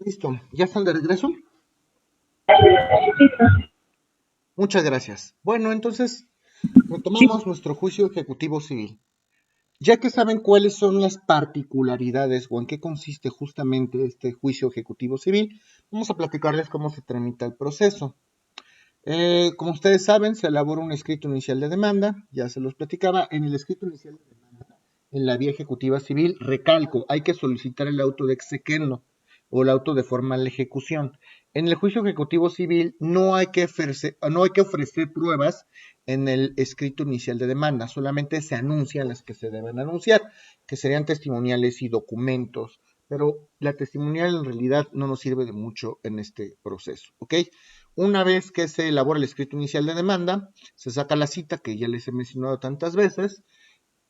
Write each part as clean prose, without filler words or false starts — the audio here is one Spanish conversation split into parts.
Listo, ¿ya están de regreso? Muchas gracias. Bueno, entonces retomamos nuestro juicio ejecutivo civil. Ya que saben cuáles son las particularidades o en qué consiste justamente este juicio ejecutivo civil, vamos a platicarles cómo se tramita el proceso. Como ustedes saben, se elabora un escrito inicial de demanda, ya se los platicaba. En el escrito inicial de demanda, en la vía ejecutiva civil, recalco, hay que solicitar el auto de exequendo o el auto de formal ejecución. En el juicio ejecutivo civil no hay que ofrecer pruebas en el escrito inicial de demanda, solamente se anuncian las que se deben anunciar, que serían testimoniales y documentos, pero la testimonial en realidad no nos sirve de mucho en este proceso, ¿ok? Una vez que se elabora el escrito inicial de demanda, se saca la cita que ya les he mencionado tantas veces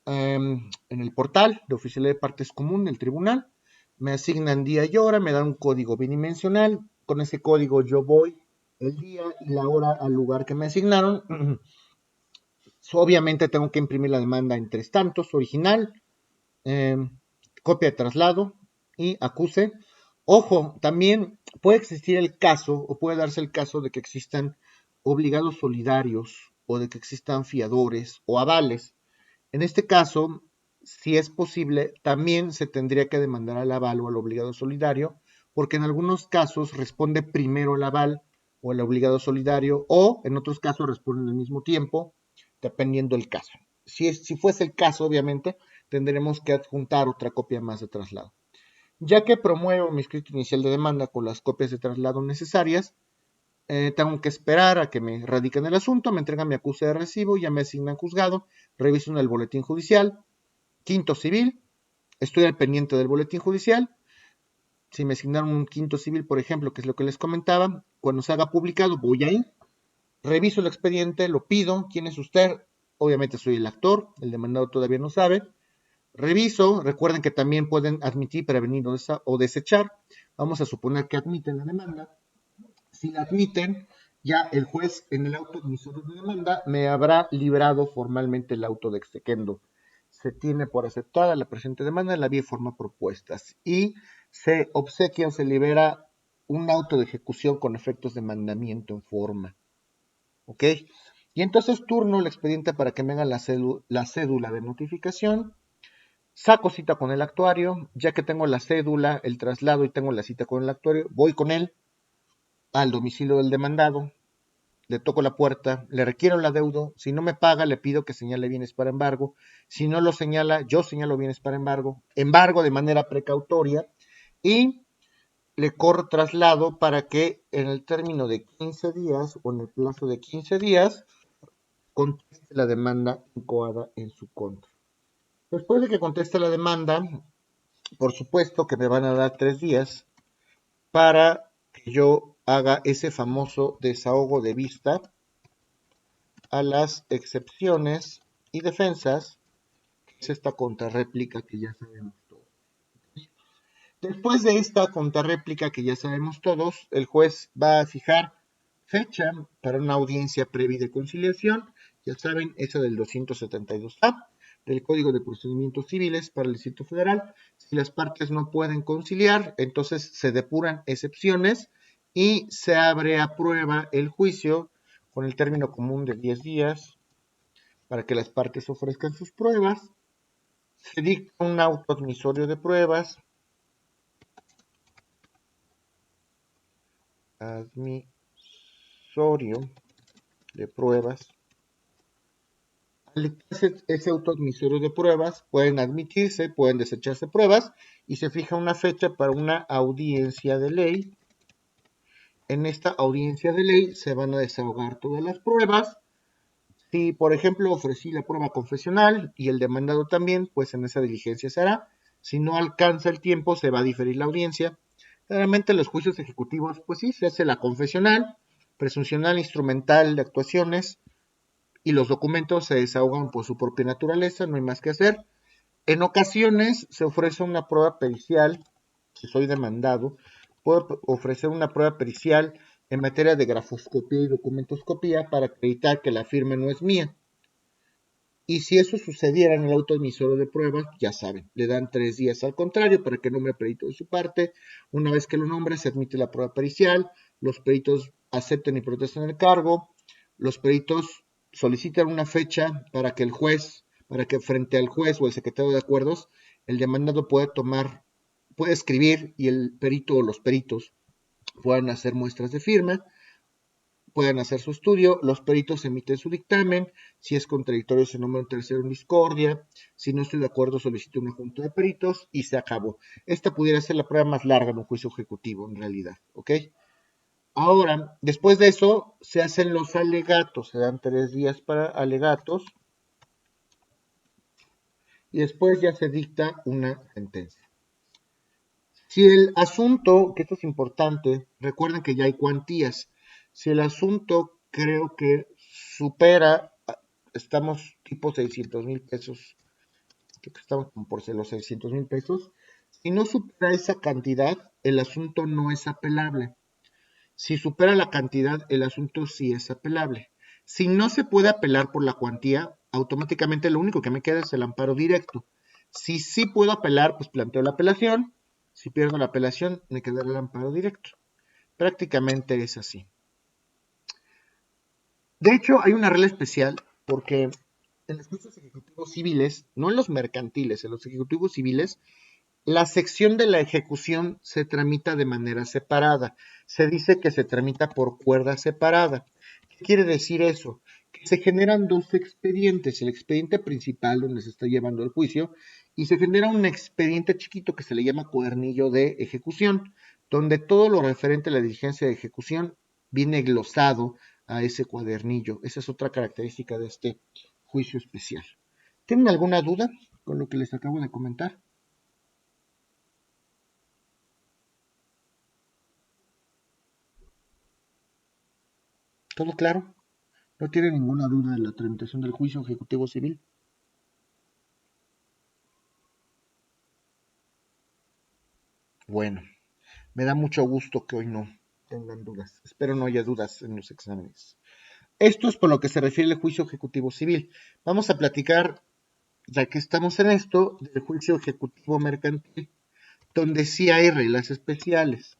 en el portal de oficialía de partes común del tribunal. Me asignan día y hora, me dan un código bidimensional. Con ese código yo voy el día y la hora al lugar que me asignaron. Obviamente tengo que imprimir la demanda en tres tantos, original, eh, copia de traslado y acuse. Ojo, también puede existir el caso o puede darse el caso de que existan obligados solidarios o de que existan fiadores o avales. En este caso, si es posible, también se tendría que demandar al aval o al obligado solidario, porque en algunos casos responde primero el aval o el obligado solidario, o en otros casos responden al mismo tiempo, dependiendo del caso. Si fuese el caso, obviamente, tendremos que adjuntar otra copia más de traslado. Ya que promuevo mi escrito inicial de demanda con las copias de traslado necesarias, tengo que esperar a que me radiquen el asunto, me entregan mi acuse de recibo, ya me asignan juzgado, reviso en el boletín judicial, quinto civil, estoy al pendiente del boletín judicial. Si me asignaron un quinto civil, por ejemplo, que es lo que les comentaba, cuando se haga publicado voy ahí, reviso el expediente, lo pido, ¿quién es usted? Obviamente soy el actor, el demandado todavía no sabe. Reviso, recuerden que también pueden admitir, prevenir o desechar. Vamos a suponer que admiten la demanda. Si la admiten, ya el juez en el auto emisor de demanda me habrá librado formalmente el auto de exequendo. Se tiene por aceptada la presente demanda en la vía y forma propuestas y se obsequia o se libera un auto de ejecución con efectos de mandamiento en forma. ¿Ok? Y entonces turno el expediente para que me hagan la cédula de notificación. Saco cita con el actuario, ya que tengo la cédula, el traslado y tengo la cita con el actuario, voy con él al domicilio del demandado, le toco la puerta, le requiero el adeudo, si no me paga le pido que señale bienes para embargo, si no lo señala yo señalo bienes para embargo de manera precautoria y le corro traslado para que en el término de 15 días o en el plazo de 15 días conteste la demanda incoada en su contra. Después de que conteste la demanda, por supuesto que me van a dar 3 días para que yo haga ese famoso desahogo de vista a las excepciones y defensas, que es esta contrarréplica que ya sabemos todos. Después de esta contrarréplica que ya sabemos todos, el juez va a fijar fecha para una audiencia previa de conciliación, ya saben, esa del 272A del Código de Procedimientos Civiles para el Distrito Federal. Si las partes no pueden conciliar, entonces se depuran excepciones y se abre a prueba el juicio con el término común de 10 días para que las partes ofrezcan sus pruebas. Se dicta un auto admisorio de pruebas. Admisorio de pruebas. Al dictarse ese auto admisorio de pruebas, pueden admitirse, pueden desecharse pruebas y se fija una fecha para una audiencia de ley. En esta audiencia de ley se van a desahogar todas las pruebas. Si, por ejemplo, ofrecí la prueba confesional y el demandado también, pues en esa diligencia se hará. Si no alcanza el tiempo, se va a diferir la audiencia. Generalmente los juicios ejecutivos, pues sí, se hace la confesional, presuncional instrumental de actuaciones y los documentos se desahogan por su propia naturaleza, no hay más que hacer. En ocasiones se ofrece una prueba pericial, si soy demandado, puedo ofrecer una prueba pericial en materia de grafoscopía y documentoscopía para acreditar que la firma no es mía. Y si eso sucediera en el auto emisor de pruebas, ya saben, le dan 3 días al contrario para que nombre perito de su parte. Una vez que lo nombre, se admite la prueba pericial, los peritos acepten y protesten el cargo, los peritos solicitan una fecha para que el juez, para que frente al juez o el secretario de acuerdos, el demandado puede escribir y el perito o los peritos puedan hacer muestras de firma, puedan hacer su estudio, los peritos emiten su dictamen, si es contradictorio se nombra un tercero en discordia, si no estoy de acuerdo solicito una junta de peritos y se acabó. Esta pudiera ser la prueba más larga en un juicio ejecutivo en realidad, ¿ok? Ahora, después de eso, se hacen los alegatos, se dan 3 días para alegatos y después ya se dicta una sentencia. Si el asunto, que esto es importante, recuerden que ya hay cuantías, si el asunto creo que supera, estamos tipo 600,000 pesos, creo que estamos por los 600,000 pesos, si no supera esa cantidad, el asunto no es apelable. Si supera la cantidad, el asunto sí es apelable. Si no se puede apelar por la cuantía, automáticamente lo único que me queda es el amparo directo. Si sí puedo apelar, pues planteo la apelación. Si pierdo la apelación, me quedará el amparo directo. Prácticamente es así. De hecho, hay una regla especial porque en los juicios ejecutivos civiles, no en los mercantiles, en los ejecutivos civiles, la sección de la ejecución se tramita de manera separada. Se dice que se tramita por cuerda separada. ¿Qué quiere decir eso? Que se generan dos expedientes, el expediente principal donde se está llevando el juicio y se genera un expediente chiquito que se le llama cuadernillo de ejecución, donde todo lo referente a la diligencia de ejecución viene glosado a ese cuadernillo. Esa es otra característica de este juicio especial. ¿Tienen alguna duda con lo que les acabo de comentar? ¿Todo claro? ¿No tiene ninguna duda de la tramitación del juicio ejecutivo civil? Bueno, me da mucho gusto que hoy no tengan dudas. Espero no haya dudas en los exámenes. Esto es por lo que se refiere al juicio ejecutivo civil. Vamos a platicar, ya que estamos en esto, del juicio ejecutivo mercantil, donde sí hay reglas especiales.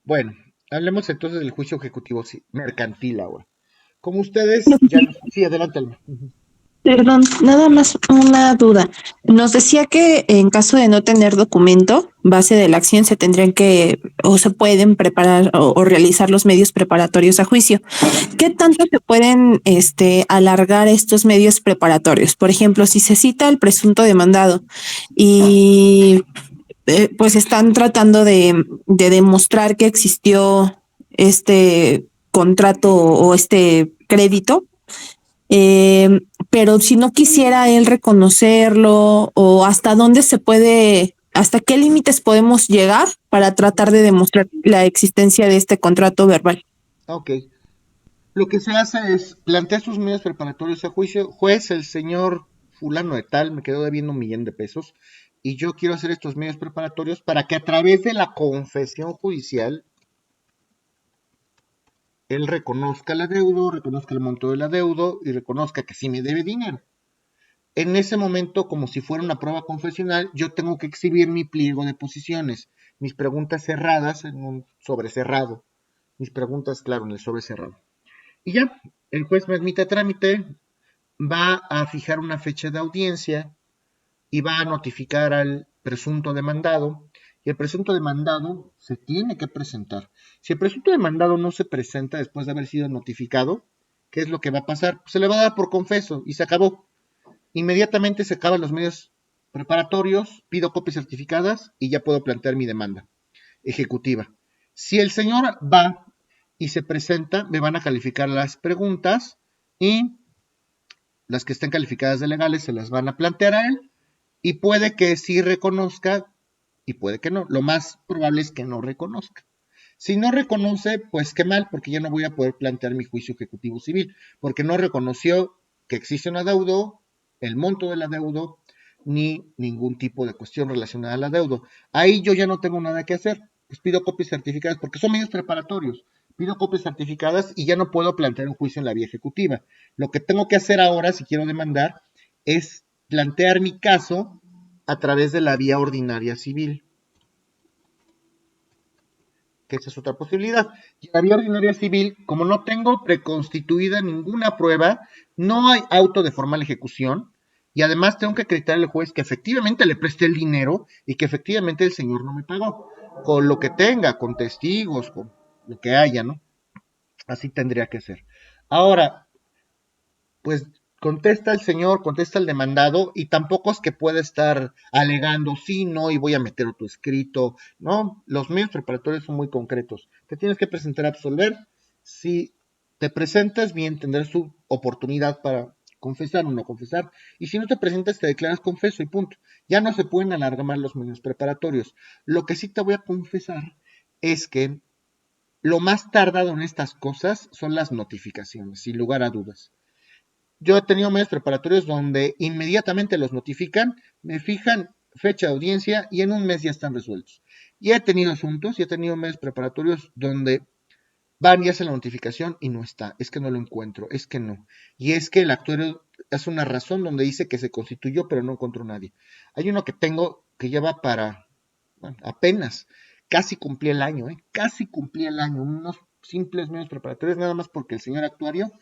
Bueno, hablemos entonces del juicio ejecutivo mercantil ahora. Como ustedes ya... Sí, adelante, Alma. Perdón, nada más una duda. Nos decía que en caso de no tener documento, base de la acción, se tendrían que o se pueden preparar o realizar los medios preparatorios a juicio. ¿Qué tanto se pueden alargar estos medios preparatorios? Por ejemplo, si se cita al presunto demandado y pues están tratando de demostrar que existió este contrato o este crédito, pero si no quisiera él reconocerlo o hasta dónde se puede, hasta qué límites podemos llegar para tratar de demostrar la existencia de este contrato verbal. Ok. Lo que se hace es plantear sus medios preparatorios a juicio. Juez, el señor fulano de tal me quedó debiendo 1,000,000 de pesos y yo quiero hacer estos medios preparatorios para que a través de la confesión judicial él reconozca el adeudo, reconozca el monto del adeudo y reconozca que sí me debe dinero. En ese momento, como si fuera una prueba confesional, yo tengo que exhibir mi pliego de posiciones, mis preguntas cerradas en un sobre cerrado, mis preguntas, claro, en el sobre cerrado. Y ya, el juez me admite a trámite, va a fijar una fecha de audiencia y va a notificar al presunto demandado. Y el presunto demandado se tiene que presentar. Si el presunto demandado no se presenta después de haber sido notificado, ¿qué es lo que va a pasar? Se le va a dar por confeso y se acabó. Inmediatamente se acaban los medios preparatorios, pido copias certificadas y ya puedo plantear mi demanda ejecutiva. Si el señor va y se presenta, me van a calificar las preguntas y las que estén calificadas de legales se las van a plantear a él y puede que sí reconozca y puede que no. Lo más probable es que no reconozca. Si no reconoce, pues qué mal, porque ya no voy a poder plantear mi juicio ejecutivo civil, porque no reconoció que existe un adeudo, el monto del adeudo, ni ningún tipo de cuestión relacionada al adeudo. Ahí yo ya no tengo nada que hacer. Pues pido copias certificadas porque son medios preparatorios. pido copias certificadas y ya no puedo plantear un juicio en la vía ejecutiva. Lo que tengo que hacer ahora, si quiero demandar, es plantear mi caso a través de la vía ordinaria civil, que esa es otra posibilidad. Y en la vía ordinaria civil, como no tengo preconstituida ninguna prueba, no hay auto de formal ejecución, y además tengo que acreditar al juez que efectivamente le presté el dinero y que efectivamente el señor no me pagó, con lo que tenga, con testigos, con lo que haya, ¿no? Así tendría que ser. Ahora, pues contesta el señor, contesta el demandado y tampoco es que pueda estar alegando, sí, no, y voy a meter otro escrito, no, los medios preparatorios son muy concretos. Te tienes que presentar a absolver, si te presentas, bien, tendrás tu oportunidad para confesar o no confesar, y si no te presentas, te declaras confeso y punto. Ya no se pueden alargar más los medios preparatorios. Lo que sí te voy a confesar es que lo más tardado en estas cosas son las notificaciones, sin lugar a dudas. Yo he tenido medios preparatorios donde inmediatamente los notifican, me fijan fecha de audiencia y en un mes ya están resueltos. Y he tenido asuntos y he tenido medios preparatorios donde van y hacen la notificación y no está, es que no lo encuentro, es que no. Y es que el actuario hace una razón donde dice que se constituyó pero no encontró nadie. Hay uno que tengo que lleva para, bueno, apenas, casi cumplí el año, casi cumplí el año, unos simples medios preparatorios nada más porque el señor actuario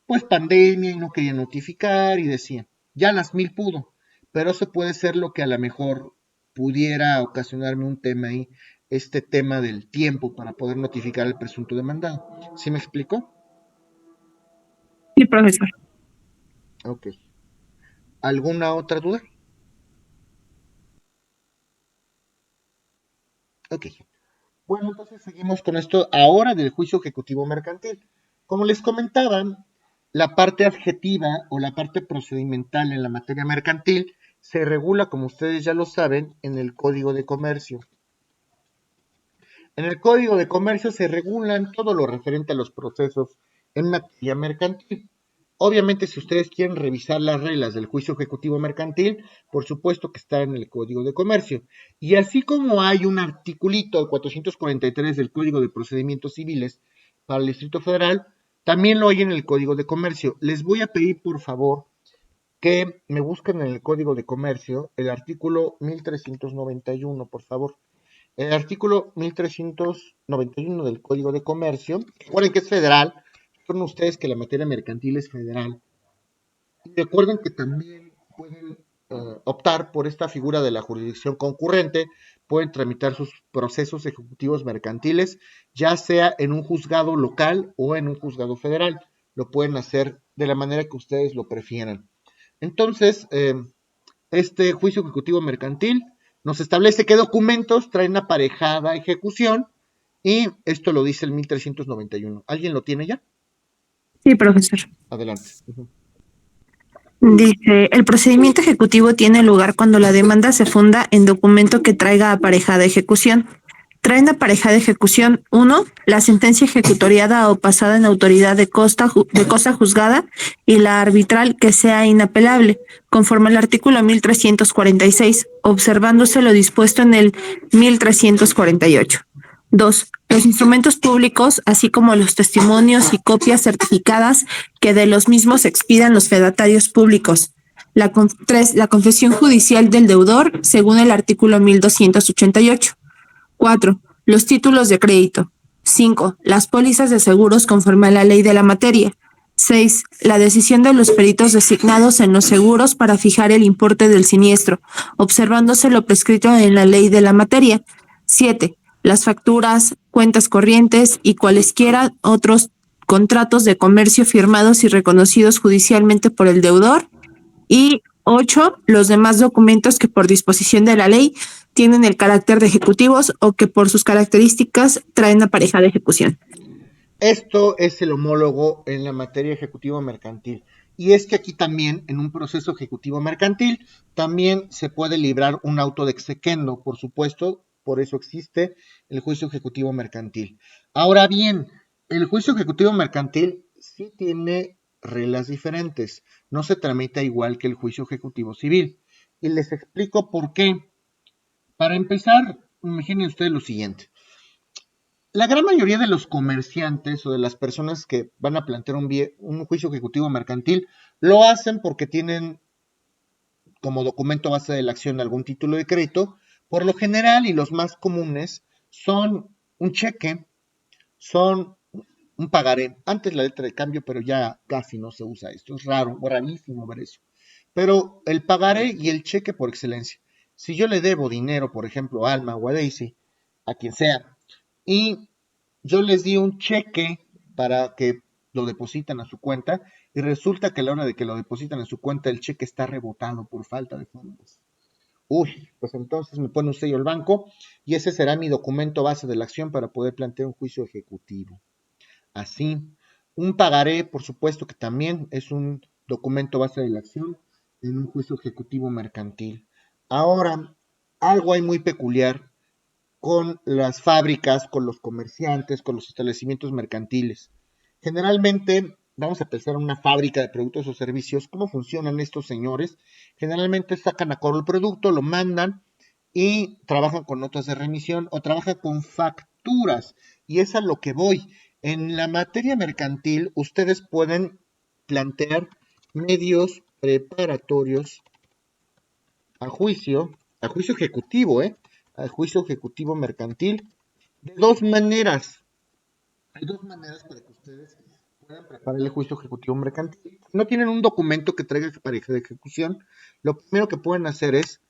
pues pandemia y no quería notificar y decía, ya las 1000 pudo, pero eso puede ser lo que a lo mejor pudiera ocasionarme un tema ahí, este tema del tiempo para poder notificar al presunto demandado. ¿Sí me explico? Sí, profesor. Ok. ¿Alguna otra duda? Ok. Bueno, entonces seguimos con esto ahora del juicio ejecutivo mercantil. Como les comentaba, la parte adjetiva o la parte procedimental en la materia mercantil se regula, como ustedes ya lo saben, en el Código de Comercio. En el Código de Comercio se regulan todo lo referente a los procesos en materia mercantil. Obviamente, si ustedes quieren revisar las reglas del juicio ejecutivo mercantil, por supuesto que está en el Código de Comercio. Y así como hay un articulito 443 del Código de Procedimientos Civiles para el Distrito Federal, también lo hay en el Código de Comercio. Les voy a pedir, por favor, que me busquen en el Código de Comercio el artículo 1391, por favor. El artículo 1391 del Código de Comercio, recuerden que es federal, recuerden ustedes que la materia mercantil es federal, y recuerden que también pueden optar por esta figura de la jurisdicción concurrente, pueden tramitar sus procesos ejecutivos mercantiles, ya sea en un juzgado local o en un juzgado federal, lo pueden hacer de la manera que ustedes lo prefieran. Entonces, este juicio ejecutivo mercantil nos establece qué documentos traen aparejada ejecución y esto lo dice el 1391. ¿Alguien lo tiene ya? Sí, profesor. Adelante. Uh-huh. Dice, el procedimiento ejecutivo tiene lugar cuando la demanda se funda en documento que traiga aparejada ejecución. Traen aparejada ejecución 1, la sentencia ejecutoriada o pasada en autoridad de cosa juzgada y la arbitral que sea inapelable, conforme al artículo 1346, observándose lo dispuesto en el 1348. 2. Los instrumentos públicos, así como los testimonios y copias certificadas que de los mismos expidan los fedatarios públicos. 3. La confesión judicial del deudor, según el artículo 1288. 4. Los títulos de crédito. 5. Las pólizas de seguros conforme a la ley de la materia. 6. La decisión de los peritos designados en los seguros para fijar el importe del siniestro, observándose lo prescrito en la ley de la materia. 7. Las facturas, cuentas corrientes y cualesquiera otros contratos de comercio firmados y reconocidos judicialmente por el deudor. Y 8, los demás documentos que por disposición de la ley tienen el carácter de ejecutivos o que por sus características traen aparejada ejecución. Esto es el homólogo en la materia ejecutivo mercantil. Y es que aquí también, en un proceso ejecutivo mercantil, también se puede librar un auto de exequendo, por supuesto, por eso existe el juicio ejecutivo mercantil. Ahora bien, el juicio ejecutivo mercantil sí tiene reglas diferentes, no se tramita igual que el juicio ejecutivo civil. Y les explico por qué. Para empezar, imaginen ustedes lo siguiente. La gran mayoría de los comerciantes o de las personas que van a plantear un juicio ejecutivo mercantil lo hacen porque tienen como documento base de la acción algún título de crédito. Por lo general y los más comunes son un cheque, son un pagaré. Antes la letra de cambio, pero ya casi no se usa esto. Es raro, rarísimo ver eso. Pero el pagaré y el cheque por excelencia. Si yo le debo dinero, por ejemplo, a Alma o a Daisy, a quien sea, y yo les di un cheque para que lo depositan a su cuenta, y resulta que a la hora de que lo depositan a su cuenta, el cheque está rebotado por falta de fondos. Uy, pues entonces me pone un sello el banco y ese será mi documento base de la acción para poder plantear un juicio ejecutivo. Así, un pagaré, por supuesto que también es un documento base de la acción en un juicio ejecutivo mercantil. Ahora, algo hay muy peculiar con las fábricas, con los comerciantes, con los establecimientos mercantiles. Generalmente, vamos a pensar en una fábrica de productos o servicios, ¿cómo funcionan estos señores? Generalmente sacan a coro el producto, lo mandan y trabajan con notas de remisión o trabajan con facturas. Y es a lo que voy. En la materia mercantil, ustedes pueden plantear medios preparatorios a juicio ejecutivo, al juicio ejecutivo mercantil, de dos maneras. Hay dos maneras para que ustedes puedan preparar el juicio ejecutivo mercantil. Si no tienen un documento que traiga pareja de ejecución, lo primero que pueden hacer es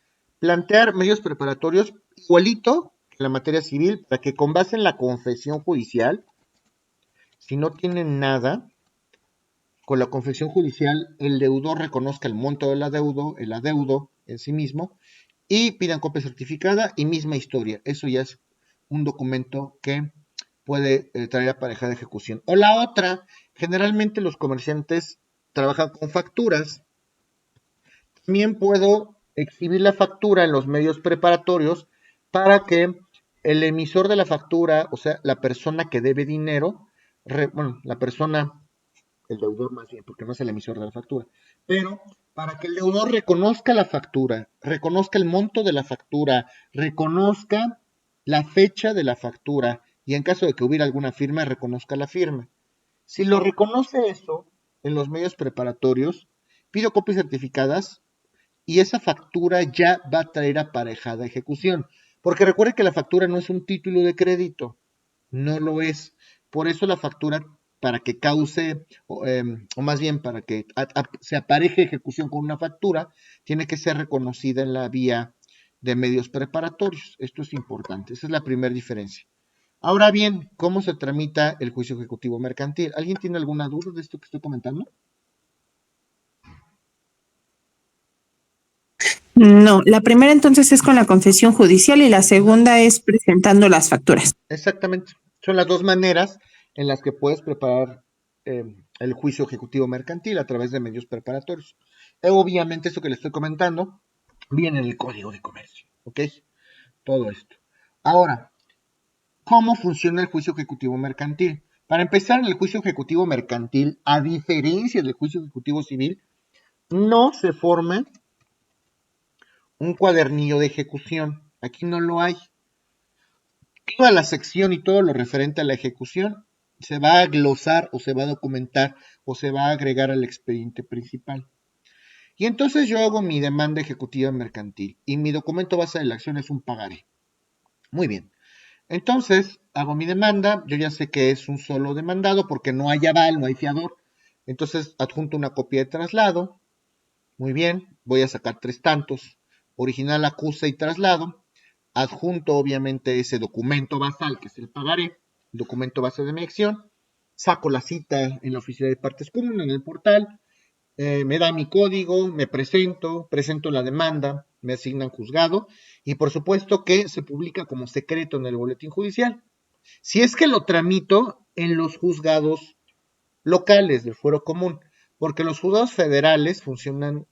plantear medios preparatorios igualito que la materia civil, para que con base en la confesión judicial, si no tienen nada, con la confesión judicial el deudor reconozca el monto del adeudo, el adeudo en sí mismo, y pidan copia certificada y misma historia. Eso ya es un documento que puede traer aparejada de ejecución. O la otra, generalmente los comerciantes trabajan con facturas. También puedo exhibir la factura en los medios preparatorios para que el emisor de la factura, o sea, la persona que debe dinero, bueno, la persona, el deudor más bien, porque no es el emisor de la factura, pero para que el deudor reconozca la factura, reconozca el monto de la factura, reconozca la fecha de la factura y en caso de que hubiera alguna firma, reconozca la firma. Si lo reconoce eso en los medios preparatorios, pido copias certificadas y esa factura ya va a traer aparejada ejecución. Porque recuerde que la factura no es un título de crédito, no lo es. Por eso la factura, para que cause, o más bien para que se apareje ejecución con una factura, tiene que ser reconocida en la vía de medios preparatorios. Esto es importante, esa es la primera diferencia. Ahora bien, ¿cómo se tramita el juicio ejecutivo mercantil? ¿Alguien tiene alguna duda de esto que estoy comentando? No, la primera entonces es con la confesión judicial y la segunda es presentando las facturas. Exactamente. Son las dos maneras en las que puedes preparar el juicio ejecutivo mercantil a través de medios preparatorios. Obviamente, esto que le estoy comentando viene en el Código de Comercio, ¿ok? Todo esto. Ahora, ¿cómo funciona el juicio ejecutivo mercantil? Para empezar, en el juicio ejecutivo mercantil, a diferencia del juicio ejecutivo civil, no se forma un cuadernillo de ejecución. Aquí no lo hay. Toda la sección y todo lo referente a la ejecución se va a glosar o se va a documentar o se va a agregar al expediente principal. Y entonces yo hago mi demanda ejecutiva mercantil y mi documento base de la acción es un pagaré. Muy bien. Entonces hago mi demanda, yo ya sé que es un solo demandado porque no hay aval, no hay fiador. Entonces adjunto una copia de traslado. Muy bien, voy a sacar tres tantos. Original, acusa y traslado. Adjunto obviamente ese documento basal que es el pagaré, el documento base de mi acción, saco la cita en la oficina de partes comunes en el portal, me da mi código, me presento la demanda, me asignan juzgado y por supuesto que se publica como secreto en el boletín judicial. Si es que lo tramito en los juzgados locales del fuero común, porque los juzgados federales funcionan,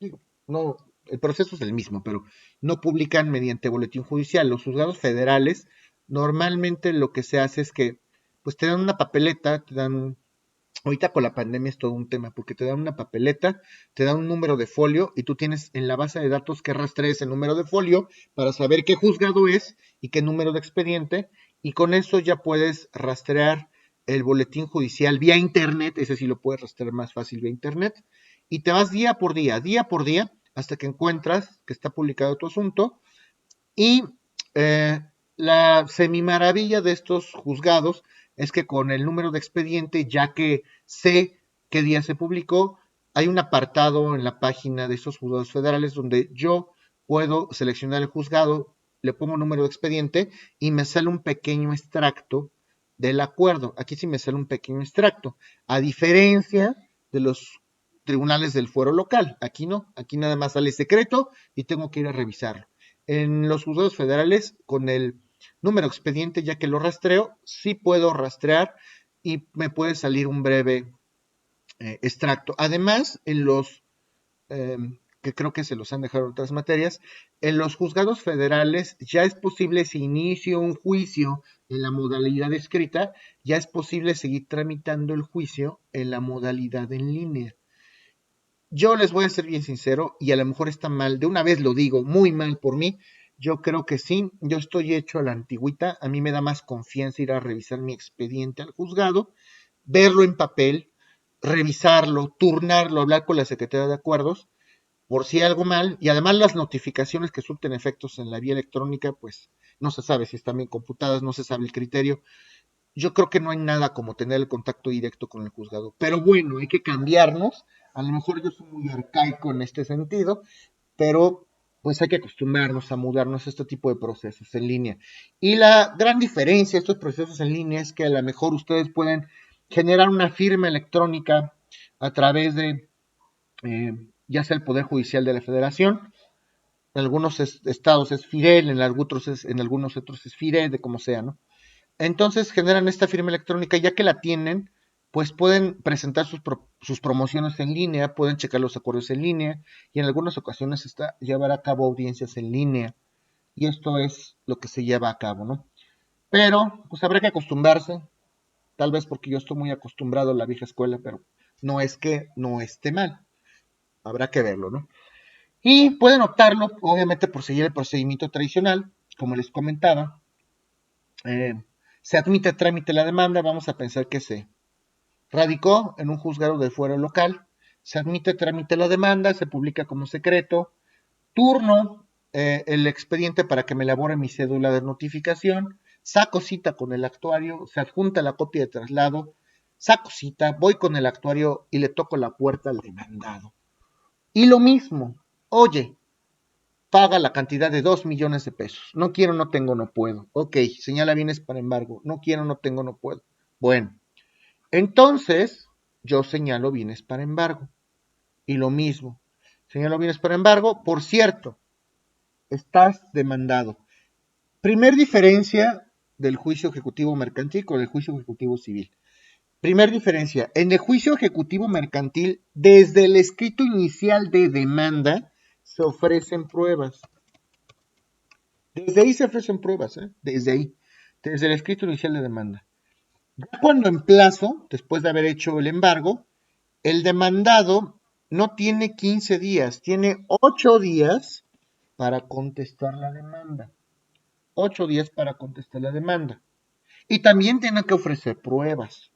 digo, no, el proceso es el mismo, pero no publican mediante boletín judicial. Los juzgados federales, normalmente lo que se hace es que, pues te dan una papeleta, ahorita con la pandemia es todo un tema, porque te dan una papeleta, te dan un número de folio y tú tienes en la base de datos que rastrear ese número de folio para saber qué juzgado es y qué número de expediente y con eso ya puedes rastrear el boletín judicial vía internet, ese sí lo puedes rastrear más fácil vía internet, y te vas día por día, hasta que encuentras que está publicado tu asunto. Y la semimaravilla de estos juzgados es que con el número de expediente, ya que sé qué día se publicó, hay un apartado en la página de estos juzgados federales donde yo puedo seleccionar el juzgado, le pongo número de expediente y me sale un pequeño extracto del acuerdo. Aquí sí me sale un pequeño extracto, a diferencia de los tribunales del fuero local. Aquí no, aquí nada más sale secreto y tengo que ir a revisarlo. En los juzgados federales, con el número expediente, ya que lo rastreo, sí puedo rastrear y me puede salir un breve extracto. Además, en los, que creo que se los han dejado en otras materias, en los juzgados federales ya es posible, si inicio un juicio en la modalidad escrita, ya es posible seguir tramitando el juicio en la modalidad en línea. Yo les voy a ser bien sincero y a lo mejor está mal, de una vez lo digo, muy mal por mí. Yo creo que sí, yo estoy hecho a la antigüita, a mí me da más confianza ir a revisar mi expediente al juzgado, verlo en papel, revisarlo, turnarlo, hablar con la Secretaría de Acuerdos, por si hay algo mal, y además las notificaciones que surten efectos en la vía electrónica, pues no se sabe si están bien computadas, no se sabe el criterio. Yo creo que no hay nada como tener el contacto directo con el juzgado. Pero bueno, hay que cambiarnos. A lo mejor yo soy muy arcaico en este sentido, pero pues hay que acostumbrarnos a mudarnos a este tipo de procesos en línea. Y la gran diferencia de estos procesos en línea es que a lo mejor ustedes pueden generar una firma electrónica a través de ya sea el Poder Judicial de la Federación, en algunos estados es FIREL, en algunos otros es FIRE, de como sea, ¿no? Entonces generan esta firma electrónica, ya que la tienen, pues pueden presentar sus promociones en línea, pueden checar los acuerdos en línea y en algunas ocasiones llevar a cabo audiencias en línea. Y esto es lo que se lleva a cabo, ¿no? Pero pues habrá que acostumbrarse, tal vez porque yo estoy muy acostumbrado a la vieja escuela, pero no es que no esté mal, habrá que verlo, ¿no? Y pueden optarlo, obviamente, por seguir el procedimiento tradicional, como les comentaba. Eh, Se admite trámite la demanda, vamos a pensar que se radicó en un juzgado de fuero local, se admite trámite la demanda, se publica como secreto, turno el expediente para que me elabore mi cédula de notificación, saco cita con el actuario, se adjunta la copia de traslado, saco cita, voy con el actuario y le toco la puerta al demandado. Y lo mismo, oye, paga la cantidad de 2 millones de pesos. No quiero, no tengo, no puedo. Ok, señala bienes para embargo. No quiero, no tengo, no puedo. Bueno, entonces yo señalo bienes para embargo. Y lo mismo, señalo bienes para embargo. Por cierto, estás demandado. Primer diferencia del juicio ejecutivo mercantil con el juicio ejecutivo civil. Primer diferencia, en el juicio ejecutivo mercantil, desde el escrito inicial de demanda, se ofrecen pruebas. Desde ahí se ofrecen pruebas, ¿eh? Desde ahí, desde el escrito inicial de demanda. Ya cuando en plazo, después de haber hecho el embargo, el demandado no tiene 15 días, tiene 8 días para contestar la demanda. 8 días para contestar la demanda. Y también tiene que ofrecer pruebas.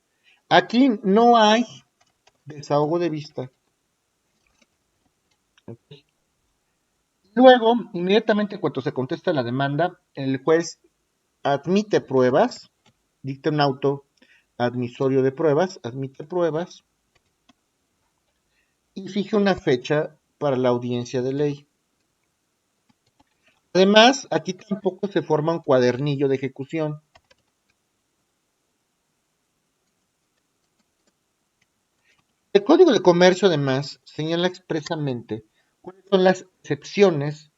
Aquí no hay desahogo de vista. Luego, inmediatamente cuando se contesta la demanda, el juez admite pruebas, dicta un auto admisorio de pruebas, admite pruebas y fija una fecha para la audiencia de ley. Además, aquí tampoco se forma un cuadernillo de ejecución. El Código de Comercio, además, señala expresamente cuáles son las excepciones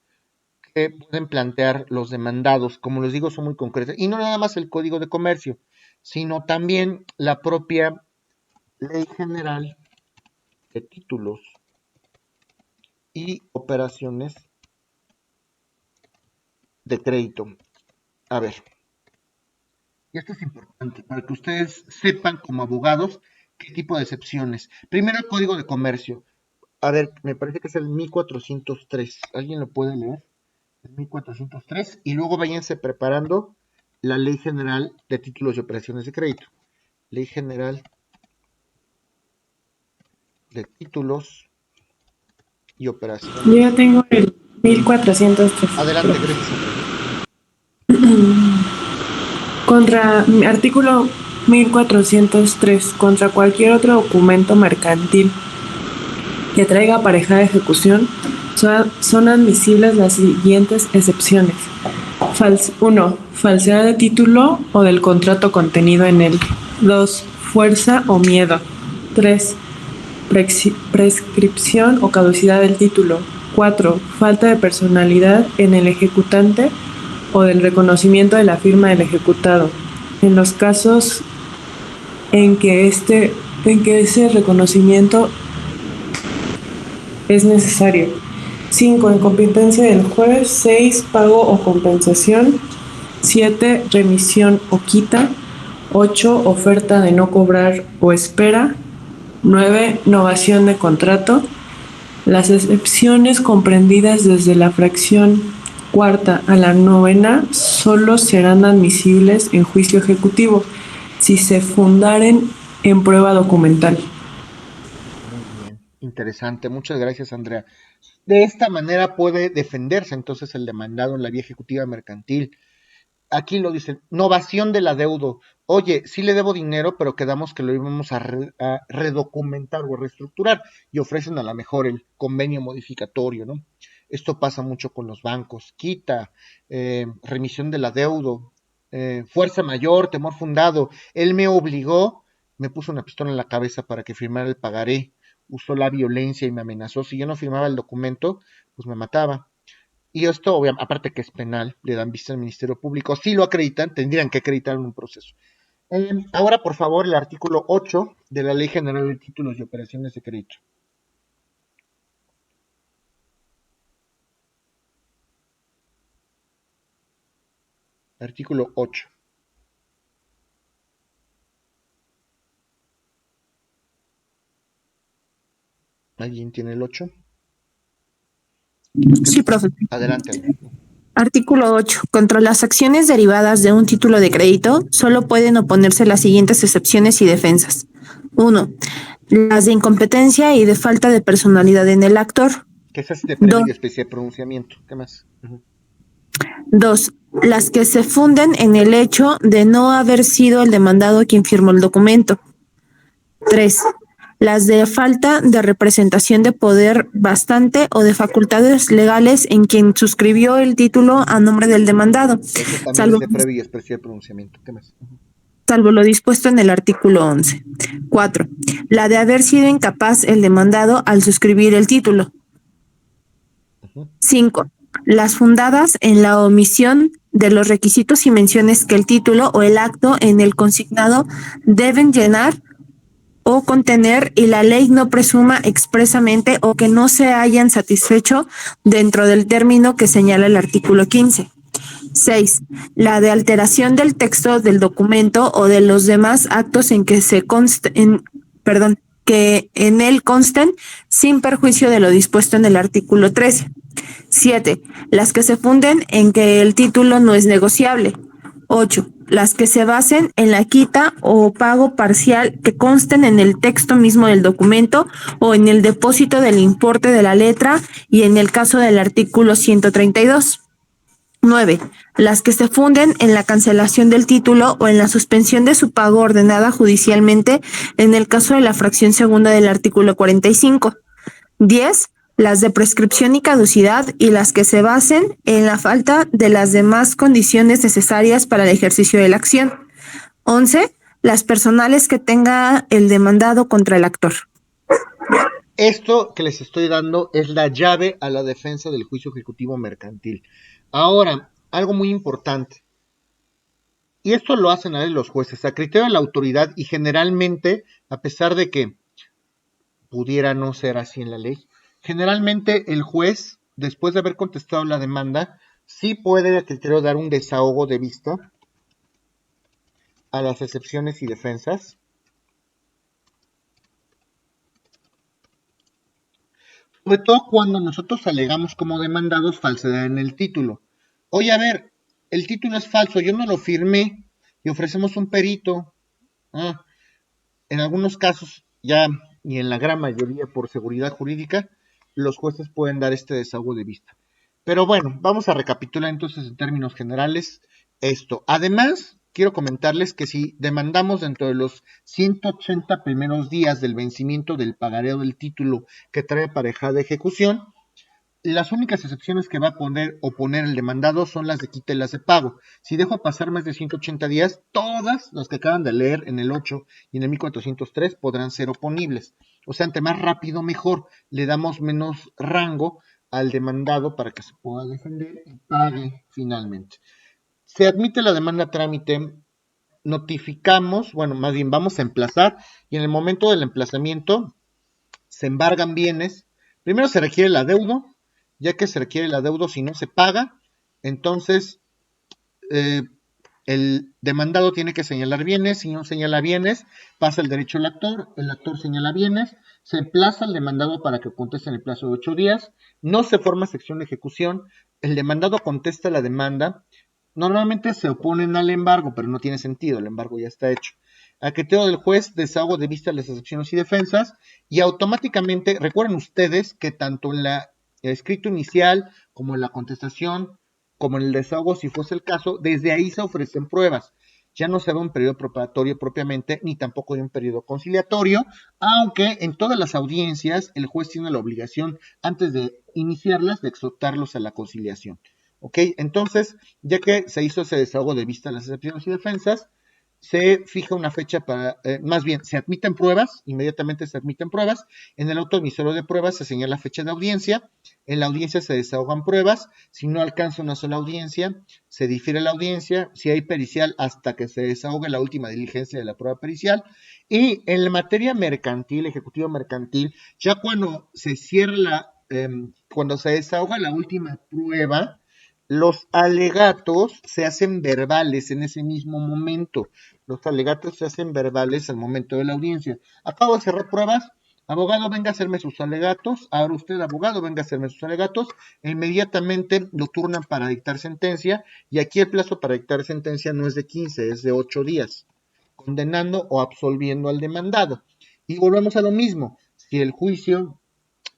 que pueden plantear los demandados. Como les digo, son muy concretas. Y no nada más el Código de Comercio, sino también la propia Ley General de Títulos y Operaciones de Crédito. A ver, y esto es importante para que ustedes sepan como abogados qué tipo de excepciones. Primero el Código de Comercio. A ver, me parece que es el 1403. ¿Alguien lo puede leer? El 1403. Y luego váyanse preparando la Ley General de Títulos y Operaciones de Crédito. Ley General de Títulos y Operaciones. Yo ya tengo el 1403. Adelante, gracias, Andrea. Contra artículo 1403, contra cualquier otro documento mercantil que traiga aparejada ejecución, son admisibles las siguientes excepciones. 1. Falsedad de título o del contrato contenido en él. 2. Fuerza o miedo. 3. Prescripción o caducidad del título. 4. Falta de personalidad en el ejecutante o del reconocimiento de la firma del ejecutado. En los casos en que ese reconocimiento es necesario. 5. Incompetencia del juez. 6. Pago o compensación. 7. Remisión o quita. 8. Oferta de no cobrar o espera. 9. Novación de contrato. Las excepciones comprendidas desde la fracción cuarta a la novena solo serán admisibles en juicio ejecutivo si se fundaren en prueba documental. Muy bien, interesante. Muchas gracias, Andrea. De esta manera puede defenderse entonces el demandado en la vía ejecutiva mercantil. Aquí lo dicen, novación del adeudo. Oye, sí le debo dinero, pero quedamos que lo íbamos a redocumentar o a reestructurar y ofrecen a lo mejor el convenio modificatorio, ¿no? Esto pasa mucho con los bancos. Quita, remisión del adeudo, fuerza mayor, temor fundado. Él me obligó, me puso una pistola en la cabeza para que firmara el pagaré, usó la violencia y me amenazó. Si yo no firmaba el documento, pues me mataba. Y esto, obviamente, aparte que es penal, le dan vista al Ministerio Público. Si lo acreditan, tendrían que acreditar en un proceso. Ahora, por favor, el artículo 8 de la Ley General de Títulos y Operaciones de Crédito. Artículo 8. ¿Alguien tiene el 8? Sí, profe. Adelante. Artículo 8. Contra las acciones derivadas de un título de crédito, solo pueden oponerse las siguientes excepciones y defensas. 1. Las de incompetencia y de falta de personalidad en el actor. Que esa es de previo y especie de pronunciamiento. ¿Qué más? 2. Las que se funden en el hecho de no haber sido el demandado quien firmó el documento. 3. Las de falta de representación de poder bastante o de facultades legales en quien suscribió el título a nombre del demandado, Eso también salvo, es de previo y especie de pronunciamiento. ¿Qué más? salvo lo dispuesto en el artículo 11. 4. La de haber sido incapaz el demandado al suscribir el título. 5. Las fundadas en la omisión de los requisitos y menciones que el título o el acto en el consignado deben llenar o contener y la ley no presuma expresamente o que no se hayan satisfecho dentro del término que señala el artículo 15. 6. La de alteración del texto del documento o de los demás actos en que que en él consten sin perjuicio de lo dispuesto en el artículo 13. 7. Las que se funden en que el título no es negociable. 8. Las que se basen en la quita o pago parcial que consten en el texto mismo del documento o en el depósito del importe de la letra y en el caso del artículo 132. 9. Las que se funden en la cancelación del título o en la suspensión de su pago ordenada judicialmente en el caso de la fracción segunda del artículo 45. 10. Las de prescripción y caducidad y las que se basen en la falta de las demás condiciones necesarias para el ejercicio de la acción. 11. Las personales que tenga el demandado contra el actor. Esto que les estoy dando es la llave a la defensa del juicio ejecutivo mercantil. Ahora, algo muy importante. Y esto lo hacen a los jueces a criterio de la autoridad y generalmente, a pesar de que pudiera no ser así en la ley, generalmente el juez, después de haber contestado la demanda, sí puede a criterio dar un desahogo de vista a las excepciones y defensas. Sobre todo cuando nosotros alegamos como demandados falsedad en el título. Oye, a ver, el título es falso, yo no lo firmé y ofrecemos un perito. En algunos casos, ya y en la gran mayoría por seguridad jurídica, los jueces pueden dar este desahogo de vista. Pero bueno, vamos a recapitular entonces en términos generales esto. Además, quiero comentarles que si demandamos dentro de los 180 primeros días del vencimiento del pagareo del título que trae aparejada de ejecución, las únicas excepciones que va a oponer el demandado son las de quita y las de pago. Si dejo pasar más de 180 días, todas las que acaban de leer en el 8 y en el 1403 podrán ser oponibles. O sea, ante más rápido mejor, le damos menos rango al demandado para que se pueda defender y pague finalmente. Se admite la demanda a trámite, notificamos, bueno, más bien vamos a emplazar y en el momento del emplazamiento se embargan bienes. Primero se requiere el adeudo, ya que se requiere el adeudo si no se paga, entonces el demandado tiene que señalar bienes, si no señala bienes, pasa el derecho al actor, el actor señala bienes, se emplaza al demandado para que conteste en el plazo de 8 días, no se forma sección de ejecución, el demandado contesta la demanda, normalmente se oponen al embargo, pero no tiene sentido, el embargo ya está hecho. A criterio del juez, desahogo de vista las excepciones y defensas, y automáticamente, recuerden ustedes que tanto en el escrito inicial, como en la contestación, como en el desahogo, si fuese el caso, desde ahí se ofrecen pruebas. Ya no se ve un periodo preparatorio propiamente, ni tampoco hay un periodo conciliatorio, aunque en todas las audiencias el juez tiene la obligación, antes de iniciarlas, de exhortarlos a la conciliación. ¿Ok? Entonces, ya que se hizo ese desahogo de vista las excepciones y defensas, se fija una fecha para, más bien, se admiten pruebas, inmediatamente se admiten pruebas, en el auto emisor de pruebas se señala fecha de audiencia, en la audiencia se desahogan pruebas, si no alcanza una sola audiencia, se difiere la audiencia, si hay pericial hasta que se desahogue la última diligencia de la prueba pericial, y en la materia mercantil, ejecutivo mercantil, ya cuando se cierra cuando se desahoga la última prueba, los alegatos se hacen verbales en ese mismo momento. Los alegatos se hacen verbales al momento de la audiencia. Acabo de cerrar pruebas. Abogado, venga a hacerme sus alegatos. Ahora usted, abogado, venga a hacerme sus alegatos. E inmediatamente lo turnan para dictar sentencia. Y aquí el plazo para dictar sentencia no es de 15, es de 8 días. Condenando o absolviendo al demandado. Y volvemos a lo mismo. Si el juicio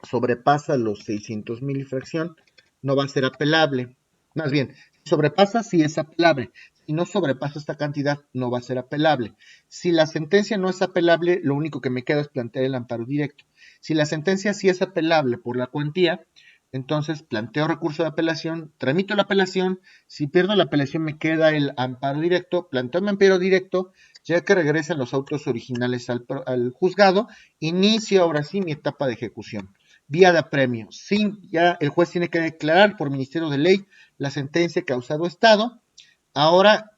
sobrepasa los 600,000 y fracción, no va a ser apelable. Más bien, sobrepasa si es apelable. Si no sobrepasa esta cantidad, no va a ser apelable. Si la sentencia no es apelable, lo único que me queda es plantear el amparo directo. Si la sentencia sí es apelable por la cuantía, entonces planteo recurso de apelación, tramito la apelación. Si pierdo la apelación, me queda el amparo directo. Planteo mi amparo directo, ya que regresan los autos originales al juzgado. Inicio ahora sí mi etapa de ejecución. Vía de apremio. Sí, ya el juez tiene que declarar por Ministerio de Ley la sentencia causado estado. Ahora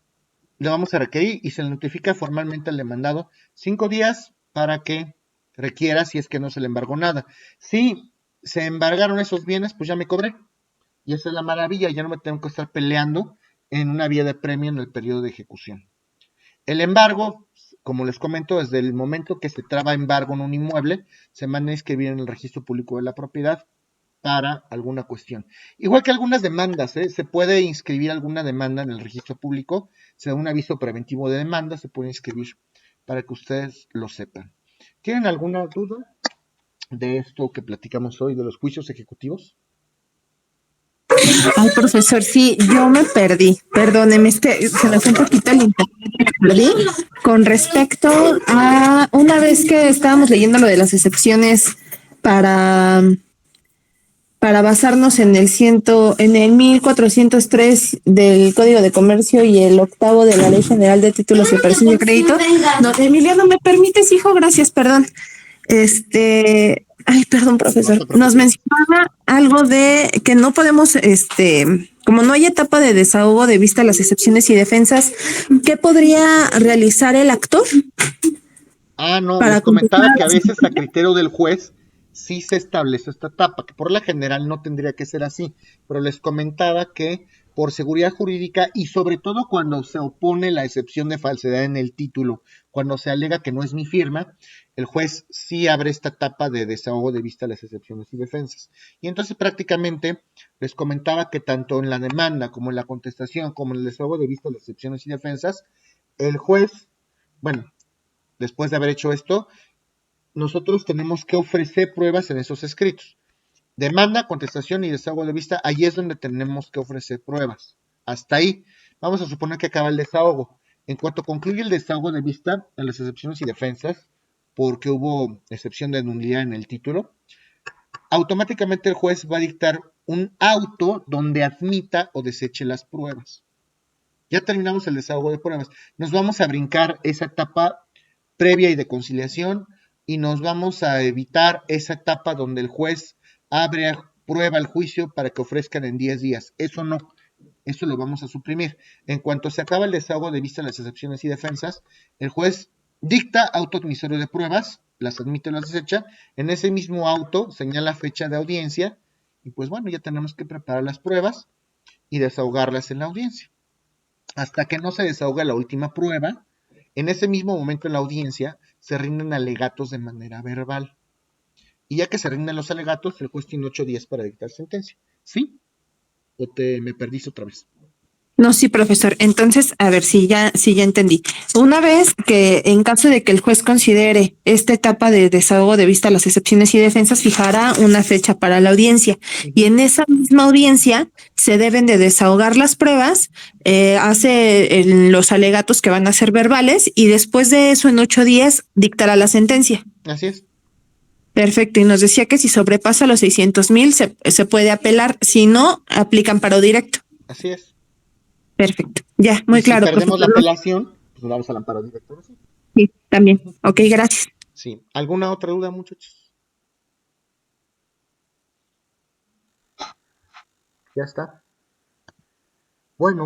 le vamos a requerir y se le notifica formalmente al demandado 5 días para que requiera, si es que no se le embargó nada. Si se embargaron esos bienes, pues ya me cobré. Y esa es la maravilla, ya no me tengo que estar peleando en una vía de apremio en el periodo de ejecución. El embargo, como les comento, desde el momento que se traba embargo en un inmueble, se manda a inscribir en el registro público de la propiedad para alguna cuestión. Igual que algunas demandas, se puede inscribir alguna demanda en el registro público, se da un aviso preventivo de demanda, se puede inscribir para que ustedes lo sepan. ¿Tienen alguna duda de esto que platicamos hoy, de los juicios ejecutivos? Ay, profesor, sí, yo me perdí. Perdóneme, es que se me fue un poquito el internet, me perdí. Con respecto a una vez que estábamos leyendo lo de las excepciones para, para basarnos en en el 1403 del Código de Comercio y el octavo de la Ley General de Títulos y Operaciones de Crédito. No, Emiliano, ¿me permites, hijo? Gracias, perdón. Ay, perdón, profesor. Nos mencionaba algo de que no podemos, como no hay etapa de desahogo de vista las excepciones y defensas, ¿qué podría realizar el actor? No, les Para comentaba que a continuar. veces a criterio del juez sí se establece esta etapa, que por la general no tendría que ser así, pero les comentaba que por seguridad jurídica y sobre todo cuando se opone la excepción de falsedad en el título, cuando se alega que no es mi firma, el juez sí abre esta etapa de desahogo de vista a las excepciones y defensas. Y entonces prácticamente les comentaba que tanto en la demanda como en la contestación, como en el desahogo de vista a las excepciones y defensas, el juez, bueno, después de haber hecho esto, nosotros tenemos que ofrecer pruebas en esos escritos. Demanda, contestación y desahogo de vista, ahí es donde tenemos que ofrecer pruebas. Hasta ahí. Vamos a suponer que acaba el desahogo. En cuanto concluye el desahogo de vista a las excepciones y defensas, porque hubo excepción de nulidad en el título, automáticamente el juez va a dictar un auto donde admita o deseche las pruebas. Ya terminamos el desahogo de pruebas. Nos vamos a brincar esa etapa previa y de conciliación y nos vamos a evitar esa etapa donde el juez abre prueba al juicio para que ofrezcan en 10 días. Eso no, eso lo vamos a suprimir. En cuanto se acaba el desahogo de vista a las excepciones y defensas, el juez dicta auto admisorio de pruebas, las admite o las desecha, en ese mismo auto señala fecha de audiencia y pues bueno, ya tenemos que preparar las pruebas y desahogarlas en la audiencia. Hasta que no se desahoga la última prueba, en ese mismo momento en la audiencia se rinden alegatos de manera verbal. Y ya que se rinden los alegatos, el juez tiene 8 días para dictar sentencia. ¿Sí? ¿O me perdiste otra vez? No, sí, profesor. Entonces, a ver si ya entendí. Una vez que, en caso de que el juez considere esta etapa de desahogo de vista las excepciones y defensas, fijará una fecha para la audiencia. Y en esa misma audiencia se deben de desahogar las pruebas, hace los alegatos que van a ser verbales y después de eso, en 8 días, dictará la sentencia. Así es. Perfecto. Y nos decía que si sobrepasa los 600,000 se puede apelar. Si no, aplica amparo directo. Así es. Perfecto. Ya, Y muy si claro, perdemos la profesor. apelación, pues nos vamos al amparo directo. ¿Sí? Sí, también. Ok, gracias. Sí. ¿Alguna otra duda, muchachos? Ya está. Bueno.